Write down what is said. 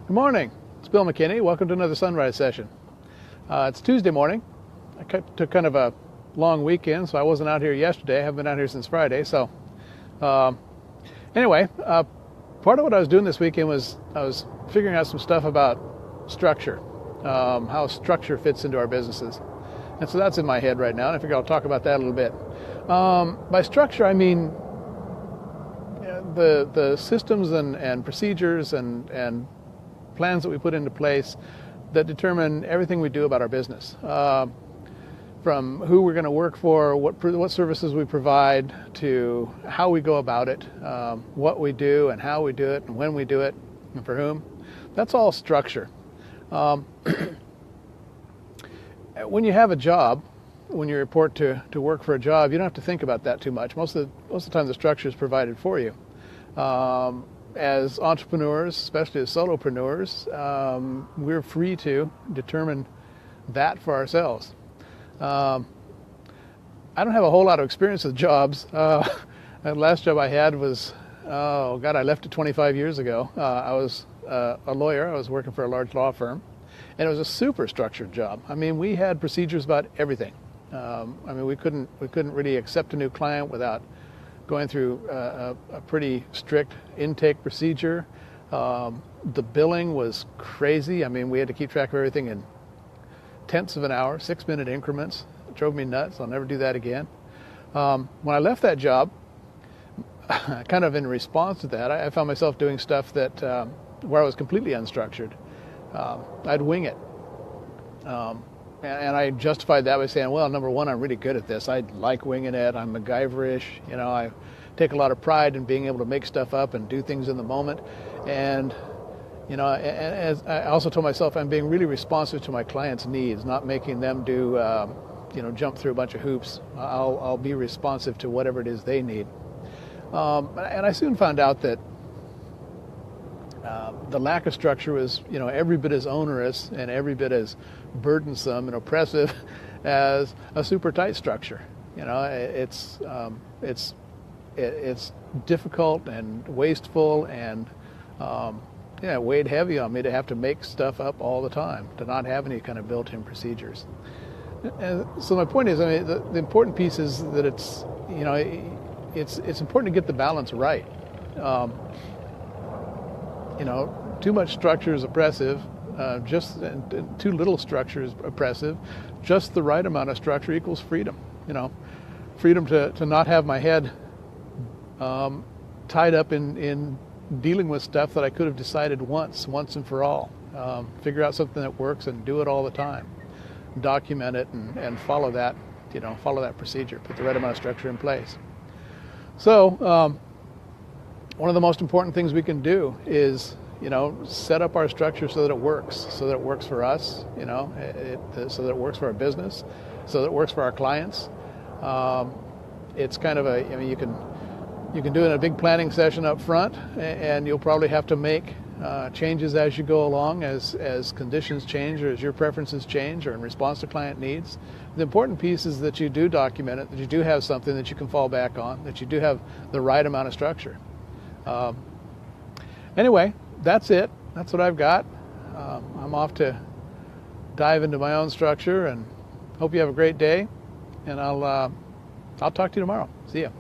Good morning. It's Bill McKinney. Welcome to another Sunrise session. It's Tuesday morning. I took kind of a long weekend, so I wasn't out here yesterday. I haven't been out here since Friday. So anyway, part of what I was doing this weekend was I was figuring out some stuff about structure, how structure fits into our businesses. And so that's in my head right now, and I figure I'll talk about that a little bit. By structure, I mean the systems and procedures and plans that we put into place that determine everything we do about our business. From who we're going to work for, what services we provide, to how we go about it, what we do and how we do it and when we do it and for whom. That's all structure. When you have a job, when you report to work for a job, you don't have to think about that too much. Most of the time the structure is provided for you. As entrepreneurs, especially as solopreneurs, we're free to determine that for ourselves. I don't have a whole lot of experience with jobs. The last job I had was, I left it 25 years ago. I was a lawyer. I was working for a large law firm, and it was a super structured job. I mean, we had procedures about everything. We couldn't really accept a new client without going through a pretty strict intake procedure. The billing was crazy. I mean, we had to keep track of everything in tenths of an hour, 6-minute increments. It drove me nuts. I'll never do that again. When I left that job, kind of in response to that, I found myself doing stuff that where I was completely unstructured. I'd wing it. And I justified that by saying, well, number one, I'm really good at this. I like winging it. I'm MacGyverish. I take a lot of pride in being able to make stuff up and do things in the moment. And, as I also told myself, I'm being really responsive to my clients' needs, not making them do, jump through a bunch of hoops. I'll be responsive to whatever it is they need. And I soon found out that the lack of structure was, every bit as onerous and every bit as burdensome and oppressive as a super tight structure. It's difficult and wasteful and it weighed heavy on me to have to make stuff up all the time, to not have any kind of built-in procedures. And so my point is, the important piece is that it's important to get the balance right. Too much structure is oppressive. Too little structure is oppressive. Just the right amount of structure equals freedom. Freedom to not have my head tied up in dealing with stuff that I could have decided once and for all. Figure out something that works and do it all the time. Document it and follow that. Follow that procedure. Put the right amount of structure in place. So one of the most important things we can do is set up our structure so that it works for us, so that it works for our business, so that it works for our clients. It's kind of you can do it in a big planning session up front, and you'll probably have to make changes as you go along, as conditions change or as your preferences change or in response to client needs. The important piece is that you do document it, that you do have something that you can fall back on, that you do have the right amount of structure. Anyway, that's it. That's what I've got. I'm off to dive into my own structure, and hope you have a great day. And I'll talk to you tomorrow. See ya.